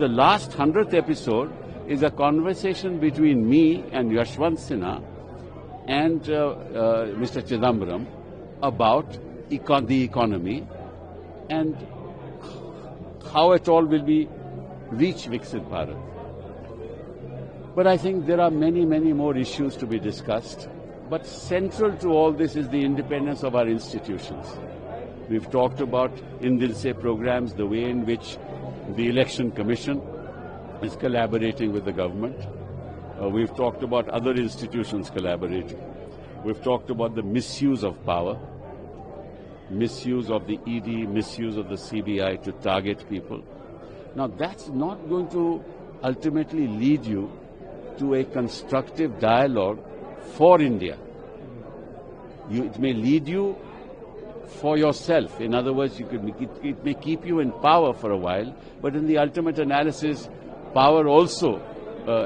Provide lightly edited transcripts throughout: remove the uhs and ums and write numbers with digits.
The last 100th episode is a conversation between me and Yashwant Sinha and Mr. Chidambaram about the economy and how it all will be reach Viksit Bharat. But I think there are many, many more issues to be discussed. But central to all this is the independence of our institutions. We've talked about in Dil Se programs, the way in which the Election Commission is collaborating with the government. We've talked about other institutions collaborating. We've talked about the misuse of power, misuse of the ED, misuse of the CBI to target people. Now that's not going to ultimately lead you to a constructive dialogue for India. It may lead you for yourself. In other words, it may keep you in power for a while, but in the ultimate analysis, power also,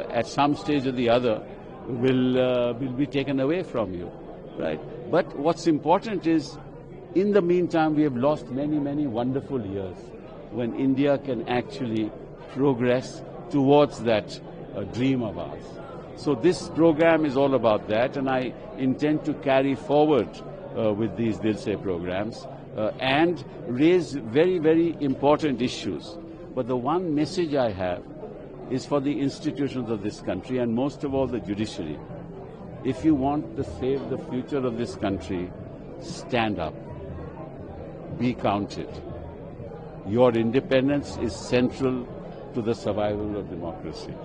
at some stage or the other, will be taken away from you, right? But what's important is, in the meantime, we have lost many, many wonderful years when India can actually progress towards that dream of ours. So this program is all about that, and I intend to carry forward with these Dil Se programs and raise very, very important issues. But the one message I have is for the institutions of this country, and most of all the judiciary. If you want to save the future of this country, stand up. Be counted. Your independence is central to the survival of democracy.